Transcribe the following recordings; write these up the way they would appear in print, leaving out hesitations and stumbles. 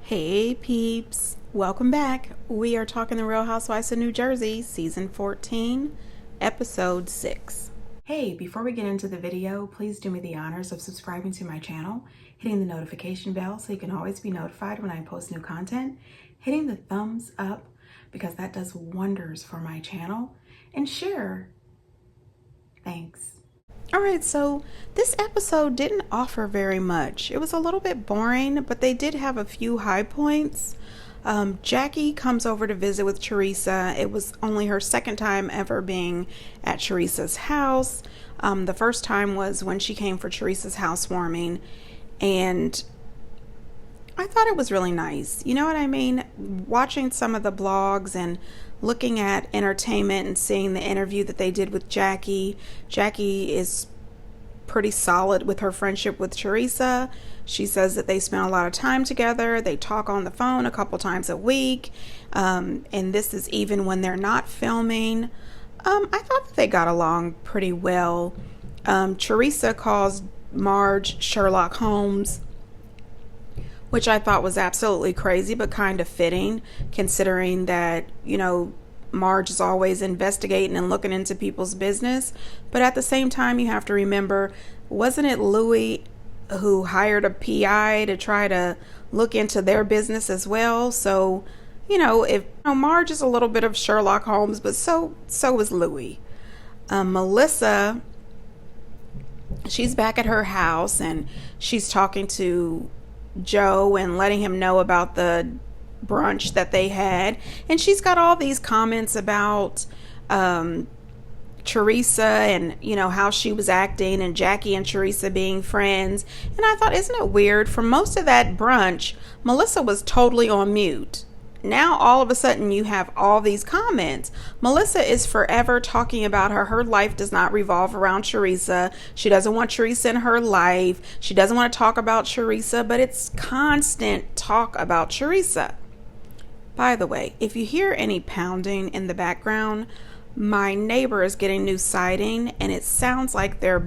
Hey peeps, welcome back. We are talking The Real Housewives of New Jersey, season 14, episode 6. Hey, before we get into the video, please do me the honors of subscribing to my channel, hitting the notification bell so you can always be notified when I post new content, hitting the thumbs up because that does wonders for my channel, and share. Thanks. All right, so this episode didn't offer very much. It was a little bit boring, but they did have a few high points. Jackie comes over to visit with Teresa. It was only her second time ever being at Teresa's house. The first time was when she came for Teresa's housewarming, and I thought it was really nice. You know what I mean? Watching some of the blogs and looking at entertainment and seeing the interview that they did with Jackie. Jackie is pretty solid with her friendship with Teresa. She says that they spend a lot of time together. They talk on the phone a couple times a week. And this is even when they're not filming. I thought that they got along pretty well. Teresa calls Marge Sherlock Holmes, which I thought was absolutely crazy, but kind of fitting, considering that, Marge is always investigating and looking into people's business. But at the same time, you have to remember, wasn't it Louis who hired a PI to try to look into their business as well? So, if Marge is a little bit of Sherlock Holmes, but so is Louis. Melissa, she's back at her house and she's talking to Joe and letting him know about the brunch that they had, and she's got all these comments about Teresa and how she was acting, and Jackie and Teresa being friends. And I thought, isn't it weird, for most of that brunch Melissa was totally on mute. Now all of a sudden you have all these comments. Melissa is forever talking about her life does not revolve around Teresa. She doesn't want Teresa in her life. She doesn't want to talk about Teresa, but it's constant talk about Teresa. By the way, if you hear any pounding in the background, my neighbor is getting new siding and it sounds like they're,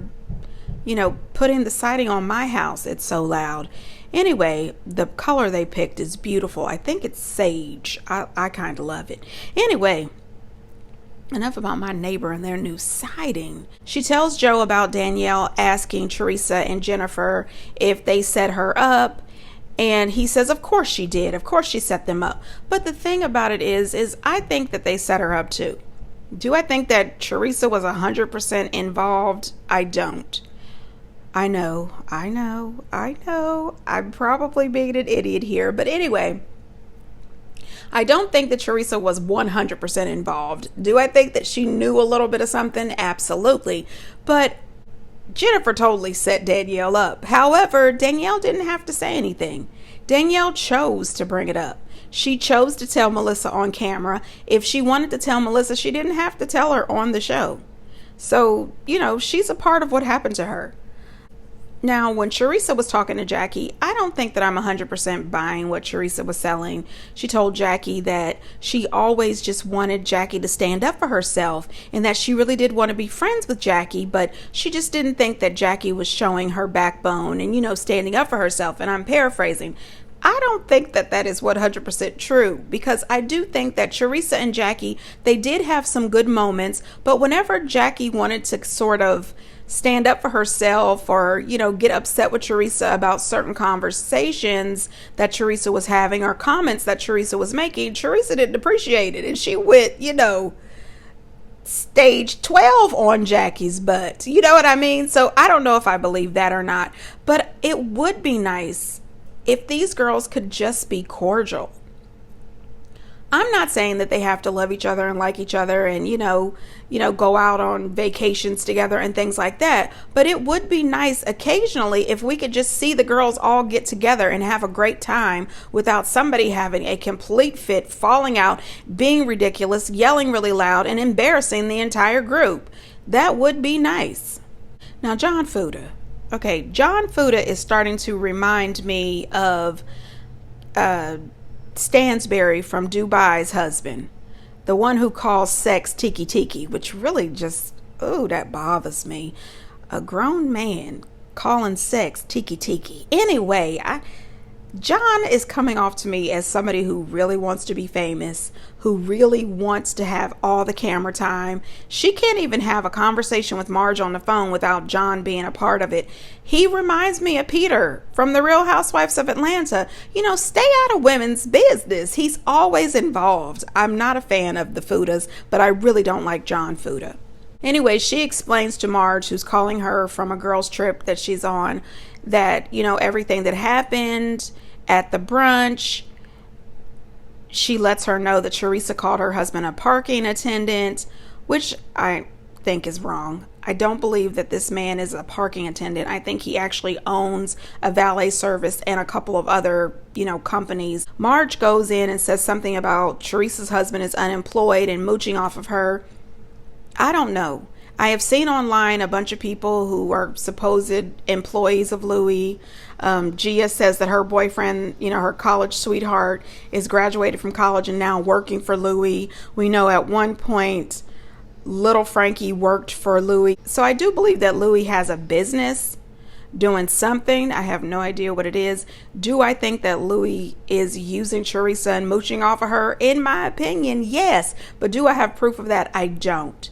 putting the siding on my house. It's so loud. Anyway, the color they picked is beautiful. I think it's sage. I kind of love it. Anyway, enough about my neighbor and their new siding. She tells Joe about Danielle asking Teresa and Jennifer if they set her up. And he says, of course she did. Of course she set them up. But the thing about it is I think that they set her up too. Do I think that Teresa was 100% involved? I don't. I know. I'm probably being an idiot here. But anyway, I don't think that Teresa was 100% involved. Do I think that she knew a little bit of something? Absolutely. But Jennifer totally set Danielle up. However, Danielle didn't have to say anything. Danielle chose to bring it up. She chose to tell Melissa on camera. If she wanted to tell Melissa, she didn't have to tell her on the show. So, she's a part of what happened to her. Now, when Teresa was talking to Jackie, I don't think that I'm 100% buying what Teresa was selling. She told Jackie that she always just wanted Jackie to stand up for herself and that she really did want to be friends with Jackie, but she just didn't think that Jackie was showing her backbone and, standing up for herself. And I'm paraphrasing. I don't think that that is 100% true, because I do think that Teresa and Jackie, they did have some good moments, but whenever Jackie wanted to sort of stand up for herself or, get upset with Teresa about certain conversations that Teresa was having or comments that Teresa was making, Teresa didn't appreciate it. And she went, stage 12 on Jackie's butt. You know what I mean? So I don't know if I believe that or not, but it would be nice if these girls could just be cordial. I'm not saying that they have to love each other and like each other and, go out on vacations together and things like that. But it would be nice occasionally if we could just see the girls all get together and have a great time without somebody having a complete fit, falling out, being ridiculous, yelling really loud, and embarrassing the entire group. That would be nice. Now, John Fuda. Okay, John Fuda is starting to remind me of Stansberry from Dubai's husband, the one who calls sex tiki tiki, which really just, that bothers me. A grown man calling sex tiki tiki. Anyway, John is coming off to me as somebody who really wants to be famous, who really wants to have all the camera time. She can't even have a conversation with Marge on the phone without John being a part of it. He reminds me of Peter from the Real Housewives of Atlanta. Stay out of women's business. He's always involved. I'm not a fan of the Fudas, but I really don't like John Fuda. Anyway, she explains to Marge, who's calling her from a girls' trip that she's on, that, everything that happened at the brunch. She lets her know that Teresa called her husband a parking attendant, which I think is wrong. I don't believe that this man is a parking attendant. I think he actually owns a valet service and a couple of other, companies. Marge goes in and says something about Teresa's husband is unemployed and mooching off of her. I don't know. I have seen online a bunch of people who are supposed employees of Louis. Gia says that her boyfriend, her college sweetheart, is graduated from college and now working for Louis. We know at one point little Frankie worked for Louis. So I do believe that Louis has a business doing something. I have no idea what it is. Do I think that Louis is using Teresa and mooching off of her? In my opinion, yes. But do I have proof of that? I don't.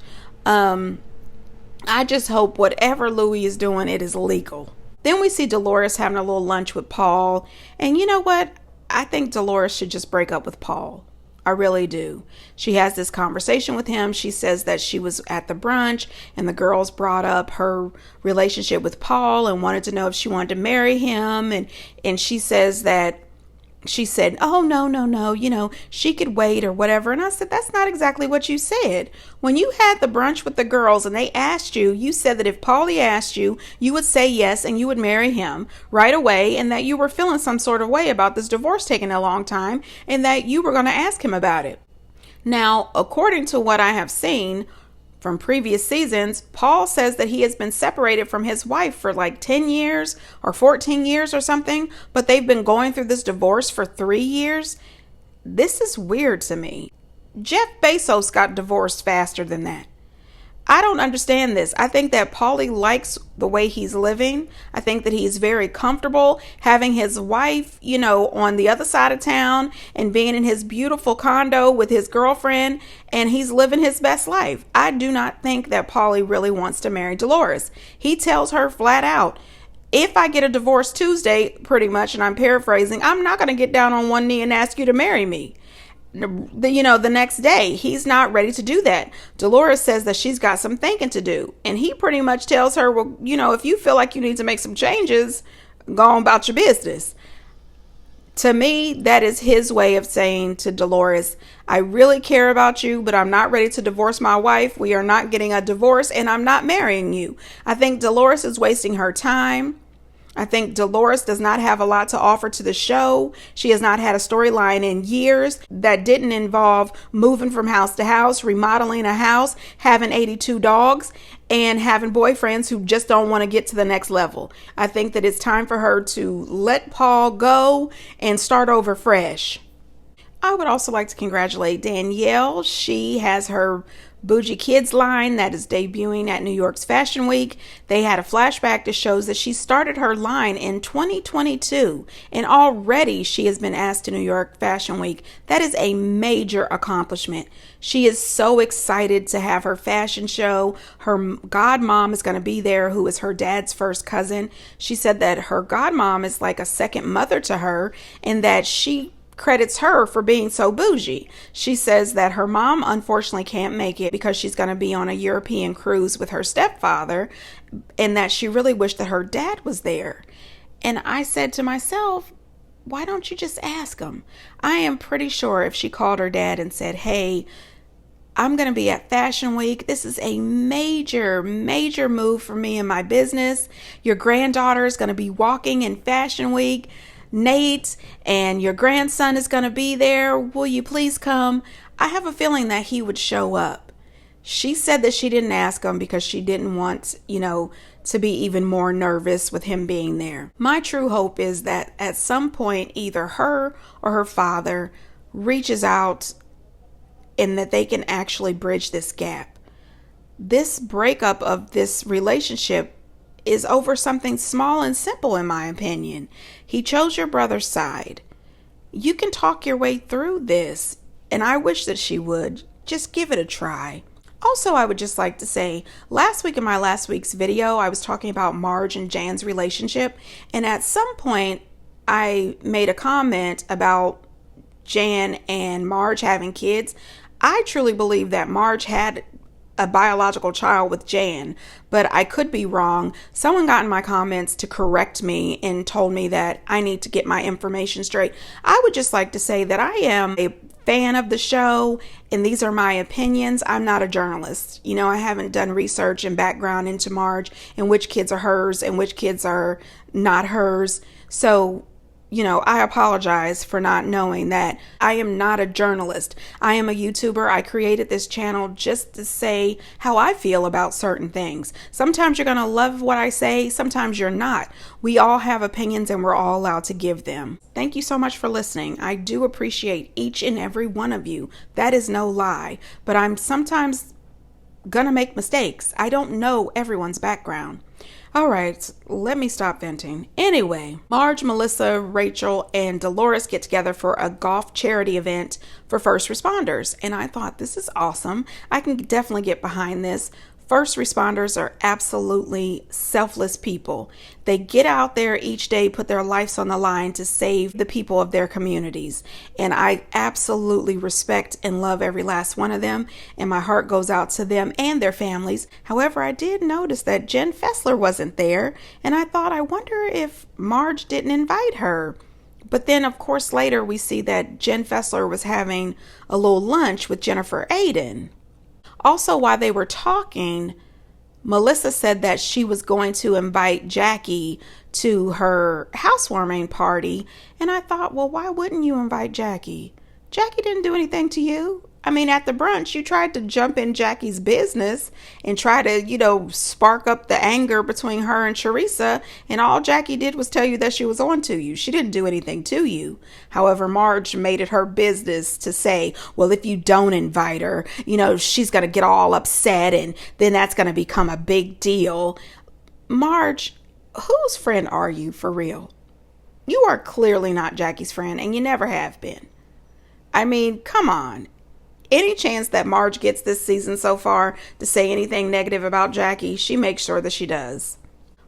I just hope whatever Louis is doing, it is legal. Then we see Dolores having a little lunch with Paul. And you know what? I think Dolores should just break up with Paul. I really do. She has this conversation with him. She says that she was at the brunch and the girls brought up her relationship with Paul and wanted to know if she wanted to marry him. And she says that she said, oh, no, she could wait or whatever. And I said, that's not exactly what you said. When you had the brunch with the girls and they asked you, you said that if Paulie asked you, you would say yes and you would marry him right away, and that you were feeling some sort of way about this divorce taking a long time and that you were going to ask him about it. Now, according to what I have seen from previous seasons, Paul says that he has been separated from his wife for like 10 years or 14 years or something, but they've been going through this divorce for 3 years. This is weird to me. Jeff Bezos got divorced faster than that. I don't understand this. I think that Paulie likes the way he's living. I think that he's very comfortable having his wife, on the other side of town and being in his beautiful condo with his girlfriend, and he's living his best life. I do not think that Paulie really wants to marry Dolores. He tells her flat out, if I get a divorce Tuesday, pretty much, and I'm paraphrasing, I'm not going to get down on one knee and ask you to marry me. The next day. He's not ready to do that. Dolores says that she's got some thinking to do, and he pretty much tells her, well, if you feel like you need to make some changes, go on about your business. To me, that is his way of saying to Dolores, I really care about you, but I'm not ready to divorce my wife. We are not getting a divorce, and I'm not marrying you. I think Dolores is wasting her time. I think Dolores does not have a lot to offer to the show. She has not had a storyline in years that didn't involve moving from house to house, remodeling a house, having 82 dogs, and having boyfriends who just don't want to get to the next level. I think that it's time for her to let Paul go and start over fresh. I would also like to congratulate Danielle. She has her Bougie Kids line that is debuting at New York's Fashion Week. They had a flashback that shows that she started her line in 2022 and already she has been asked to New York Fashion Week. That is a major accomplishment. She is so excited to have her fashion show. Her godmom is going to be there, who is her dad's first cousin. She said that her godmom is like a second mother to her and that she credits her for being so bougie. She says that her mom unfortunately can't make it because she's going to be on a European cruise with her stepfather, and that she really wished that her dad was there. And I said to myself, why don't you just ask him? I am pretty sure if she called her dad and said, hey, I'm going to be at Fashion Week. This is a major, major move for me and my business. Your granddaughter is going to be walking in Fashion Week. Nate and your grandson is going to be there. Will you please come? I have a feeling that he would show up. She said that she didn't ask him because she didn't want, to be even more nervous with him being there. My true hope is that at some point, either her or her father reaches out and that they can actually bridge this gap. This breakup of this relationship is over something small and simple, in my opinion. He chose your brother's side. You can talk your way through this, and I wish that she would. Just give it a try. Also, I would just like to say, last week in my last week's video, I was talking about Marge and Jan's relationship, and at some point, I made a comment about Jan and Marge having kids. I truly believe that Marge had a biological child with Jan, but I could be wrong. Someone got in my comments to correct me and told me that I need to get my information straight. I would just like to say that I am a fan of the show, and these are my opinions. I'm not a journalist. You know, I haven't done research and background into Marge and which kids are hers and which kids are not hers. So, you know, I apologize for not knowing that. I am not a journalist. I am a YouTuber. I created this channel just to say how I feel about certain things. Sometimes you're going to love what I say. Sometimes you're not. We all have opinions and we're all allowed to give them. Thank you so much for listening. I do appreciate each and every one of you. That is no lie. But I'm sometimes going to make mistakes. I don't know everyone's background. All right, let me stop venting. Anyway, Marge, Melissa, Rachel, and Dolores get together for a golf charity event for first responders. And I thought, this is awesome. I can definitely get behind this. First responders are absolutely selfless people. They get out there each day, put their lives on the line to save the people of their communities. And I absolutely respect and love every last one of them. And my heart goes out to them and their families. However, I did notice that Jen Fessler wasn't there. And I thought, I wonder if Marge didn't invite her. But then, of course, later we see that Jen Fessler was having a little lunch with Jennifer Aydin. Also, while they were talking, Melissa said that she was going to invite Jackie to her housewarming party. And I thought, well, why wouldn't you invite Jackie? Jackie didn't do anything to you. I mean, at the brunch, you tried to jump in Jackie's business and try to, spark up the anger between her and Teresa. And all Jackie did was tell you that she was on to you. She didn't do anything to you. However, Marge made it her business to say, well, if you don't invite her, she's going to get all upset and then that's going to become a big deal. Marge, whose friend are you for real? You are clearly not Jackie's friend and you never have been. I mean, come on. Any chance that Marge gets this season so far to say anything negative about Jackie, she makes sure that she does.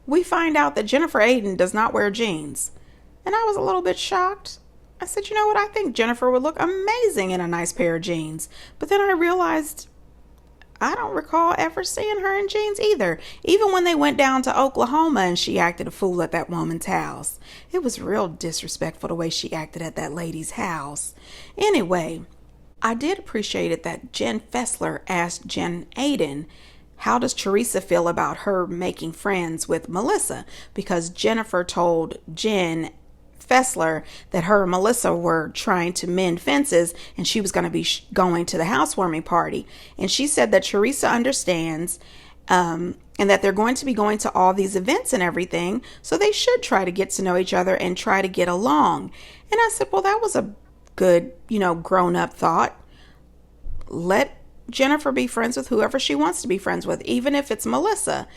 We find out that Jennifer Aydin does not wear jeans. And I was a little bit shocked. I said, you know what? I think Jennifer would look amazing in a nice pair of jeans. But then I realized I don't recall ever seeing her in jeans either. Even when they went down to Oklahoma and she acted a fool at that woman's house. It was real disrespectful the way she acted at that lady's house. Anyway, I did appreciate it that Jen Fessler asked Jen Aydin, how does Teresa feel about her making friends with Melissa? Because Jennifer told Jen Fessler that her and Melissa were trying to mend fences and she was going to be going to the housewarming party. And she said that Teresa understands and that they're going to be going to all these events and everything. So they should try to get to know each other and try to get along. And I said, well, that was a good, grown-up thought. Let Jennifer be friends with whoever she wants to be friends with, even if it's Melissa,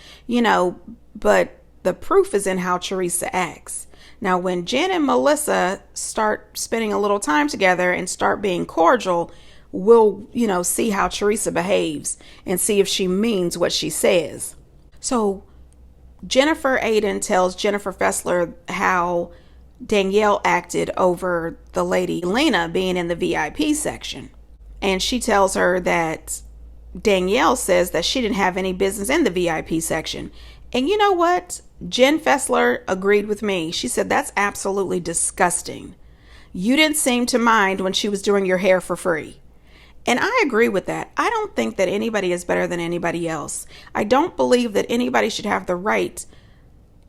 but the proof is in how Teresa acts. Now, when Jen and Melissa start spending a little time together and start being cordial, we'll, see how Teresa behaves and see if she means what she says. So Jennifer Aydin tells Jennifer Fessler how Danielle acted over the lady Lena being in the VIP section. And she tells her that Danielle says that she didn't have any business in the VIP section. And you know what? Jen Fessler agreed with me. She said, that's absolutely disgusting. You didn't seem to mind when she was doing your hair for free. And I agree with that. I don't think that anybody is better than anybody else. I don't believe that anybody should have the right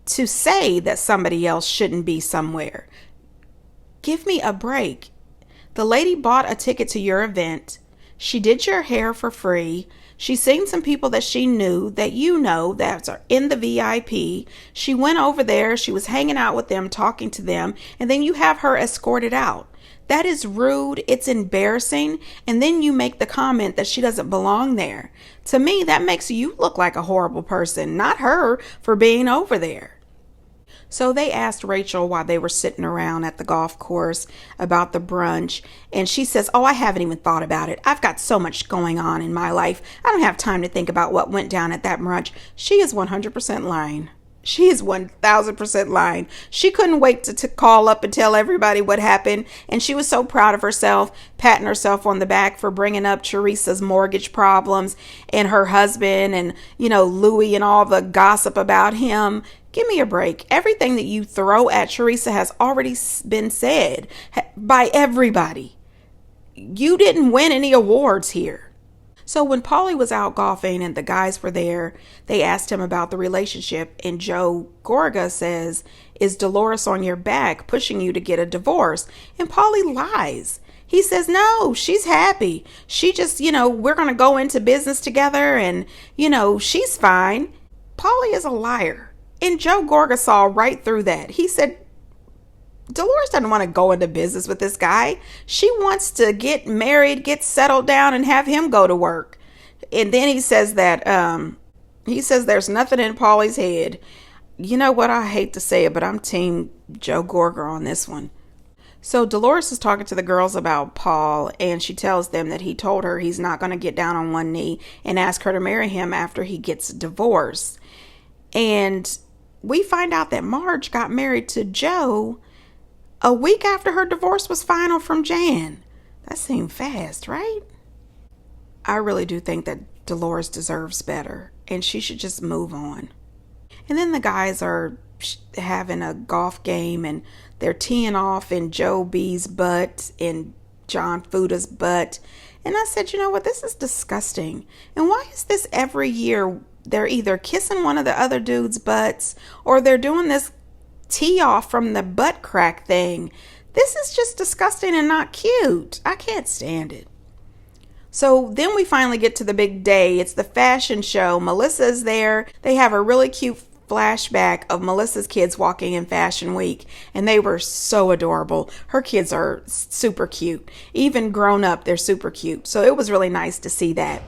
to say that somebody else shouldn't be somewhere. Give me a break. The lady bought a ticket to your event. She did your hair for free. She's seen some people that she knew that that are in the VIP. She went over there. She was hanging out with them, talking to them. And then you have her escorted out. That is rude. It's embarrassing. And then you make the comment that she doesn't belong there. To me, that makes you look like a horrible person, not her for being over there. So they asked Rachel while they were sitting around at the golf course about the brunch. And she says, oh, I haven't even thought about it. I've got so much going on in my life. I don't have time to think about what went down at that brunch. She is 100% lying. She is 1000% lying. She couldn't wait to call up and tell everybody what happened. And she was so proud of herself, patting herself on the back for bringing up Teresa's mortgage problems and her husband and, Louis and all the gossip about him. Give me a break. Everything that you throw at Teresa has already been said by everybody. You didn't win any awards here. So when Paulie was out golfing and the guys were there, they asked him about the relationship. And Joe Gorga says, is Dolores on your back pushing you to get a divorce? And Paulie lies. He says, no, she's happy. She just, we're going to go into business together and, she's fine. Paulie is a liar. And Joe Gorga saw right through that. He said, Dolores doesn't want to go into business with this guy. She wants to get married, get settled down, and have him go to work. And then he says that, there's nothing in Paulie's head. You know what? I hate to say it, but I'm team Joe Gorga on this one. So Dolores is talking to the girls about Paul, and she tells them that he told her he's not going to get down on one knee and ask her to marry him after he gets divorced. And we find out that Marge got married to Joe a week after her divorce was final from Jan. That seemed fast, right? I really do think that Dolores deserves better, and she should just move on. And then the guys are having a golf game, and they're teeing off in Joe B's butt and John Fuda's butt. And I said, you know what? This is disgusting. And why is this every year? They're either kissing one of the other dudes' butts or they're doing this tee off from the butt crack thing. This is just disgusting and not cute. I can't stand it. So then we finally get to the big day. It's the fashion show. Melissa's there. They have a really cute flashback of Melissa's kids walking in Fashion Week, and they were so adorable. Her kids are super cute. Even grown up, they're super cute. So it was really nice to see that.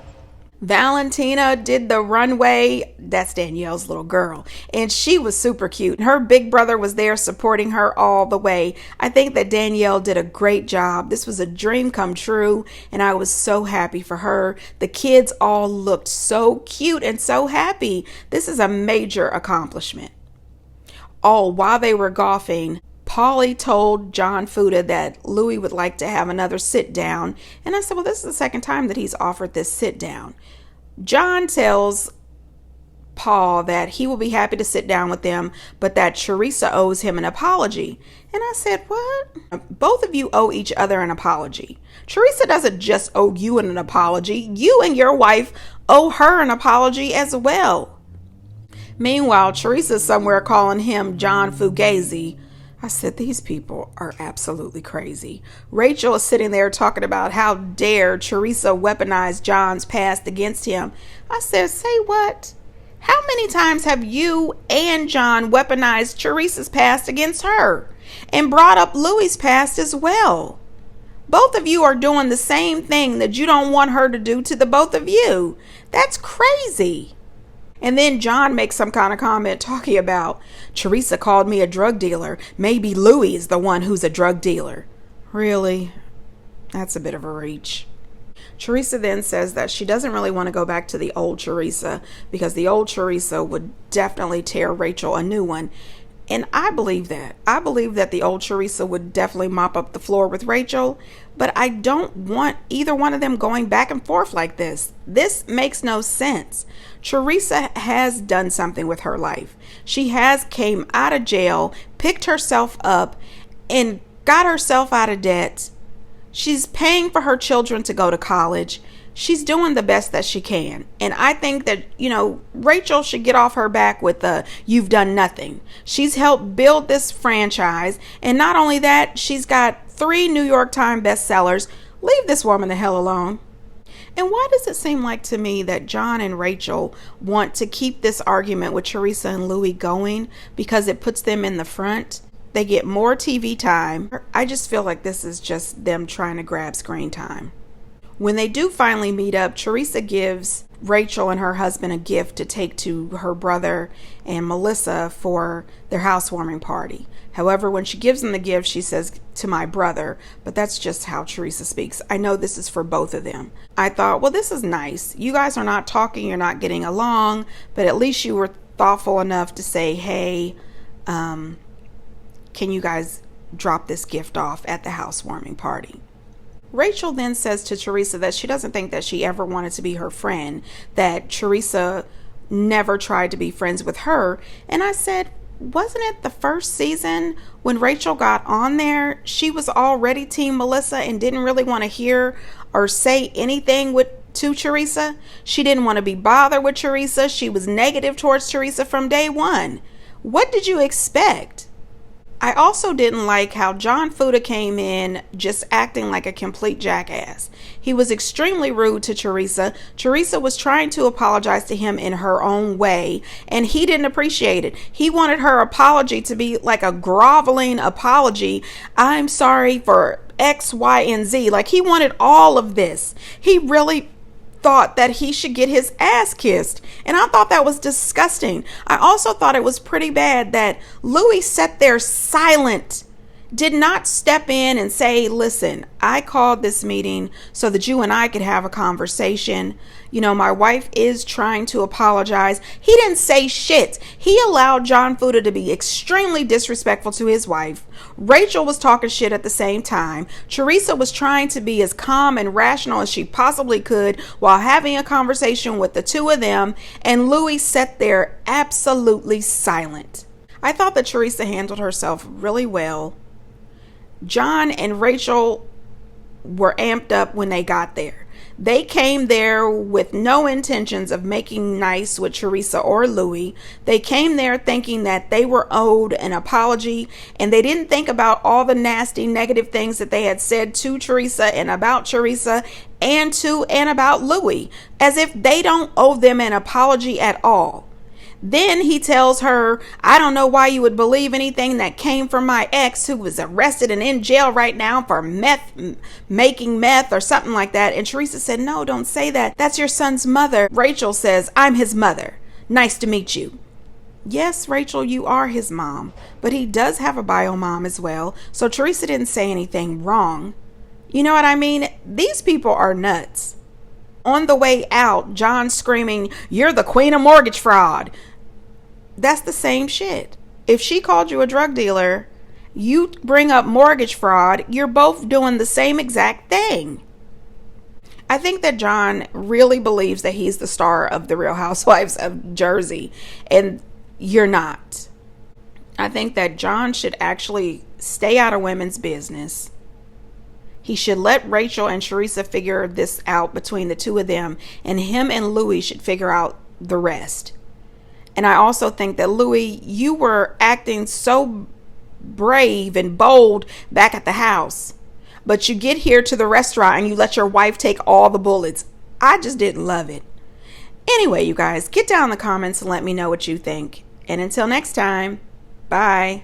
Valentina did the runway. That's Danielle's little girl. And she was super cute. Her big brother was there supporting her all the way. I think that Danielle did a great job. This was a dream come true. And I was so happy for her. The kids all looked so cute and so happy. This is a major accomplishment. Oh, while they were golfing, Paulie told John Fuda that Louis would like to have another sit down. And I said, well, this is the second time that he's offered this sit down. John tells Paul that he will be happy to sit down with them, but that Teresa owes him an apology. And I said, what? Both of you owe each other an apology. Teresa doesn't just owe you an apology. You and your wife owe her an apology as well. Meanwhile, Teresa's somewhere calling him John Fugazi. I said, these people are absolutely crazy. Rachel is sitting there talking about how dare Teresa weaponize John's past against him. I said, say what? How many times have you and John weaponized Teresa's past against her and brought up Louis's past as well? Both of you are doing the same thing that you don't want her to do to the both of you. That's crazy. And then John makes some kind of comment talking about Teresa called me a drug dealer. Maybe Louis is the one who's a drug dealer. Really? That's a bit of a reach. Teresa then says that she doesn't really want to go back to the old Teresa because the old Teresa would definitely tear Rachel a new one. And I believe that. I believe that the old Teresa would definitely mop up the floor with Rachel, but I don't want either one of them going back and forth like this. This makes no sense. Teresa has done something with her life. She has came out of jail, picked herself up, and got herself out of debt. She's paying for her children to go to college. She's doing the best that she can. And I think that, Rachel should get off her back with the you've done nothing. She's helped build this franchise. And not only that, she's got 3 New York Times bestsellers. Leave this woman the hell alone. And why does it seem like to me that John and Rachel want to keep this argument with Teresa and Louis going because it puts them in the front? They get more TV time. I just feel like this is just them trying to grab screen time. When they do finally meet up, Teresa gives Rachel and her husband a gift to take to her brother and Melissa for their housewarming party. However, when she gives them the gift, she says, "to my brother," but that's just how Teresa speaks. I know this is for both of them. I thought, well, this is nice. You guys are not talking, you're not getting along, but at least you were thoughtful enough to say, hey, can you guys drop this gift off at the housewarming party? Rachel then says to Teresa that she doesn't think that she ever wanted to be her friend, that Teresa never tried to be friends with her. And I said, wasn't it the first season when Rachel got on there, she was already Team Melissa and didn't really want to hear or say anything to Teresa? She didn't want to be bothered with Teresa. She was negative towards Teresa from day one. What did you expect? I also didn't like how John Fuda came in just acting like a complete jackass. He was extremely rude to Teresa. Teresa was trying to apologize to him in her own way, and he didn't appreciate it. He wanted her apology to be like a groveling apology. I'm sorry for X, Y, and Z. Like, he wanted all of this. He really thought that he should get his ass kissed, and I thought that was disgusting. I also thought it was pretty bad that Louis sat there silent, did not step in and say, listen, I called this meeting so that you and I could have a conversation. You know, my wife is trying to apologize. He didn't say shit. He allowed John Fuda to be extremely disrespectful to his wife. Rachel was talking shit at the same time. Teresa was trying to be as calm and rational as she possibly could while having a conversation with the two of them, and Louis sat there absolutely silent. I thought that Teresa handled herself really well. John and Rachel were amped up when they got there. They came there with no intentions of making nice with Teresa or Louis. They came there thinking that they were owed an apology, and they didn't think about all the nasty negative things that they had said to Teresa and about Teresa and about Louis, as if they don't owe them an apology at all. Then he tells her, I don't know why you would believe anything that came from my ex, who was arrested and in jail right now for making meth or something like that. And Teresa said, no, don't say that. That's your son's mother. Rachel says, I'm his mother. Nice to meet you. Yes, Rachel, you are his mom, but he does have a bio mom as well. So Teresa didn't say anything wrong. You know what I mean? These people are nuts. On the way out, John screaming, you're the queen of mortgage fraud. That's the same shit. If she called you a drug dealer, you bring up mortgage fraud, you're both doing the same exact thing. I think that John really believes that he's the star of The Real Housewives of Jersey, and you're not. I think that John should actually stay out of women's business. He should let Rachel and Teresa figure this out between the two of them, and him and Louis should figure out the rest. And I also think that, Louis, you were acting so brave and bold back at the house, but you get here to the restaurant and you let your wife take all the bullets. I just didn't love it. Anyway, you guys, get down in the comments and let me know what you think. And until next time, bye.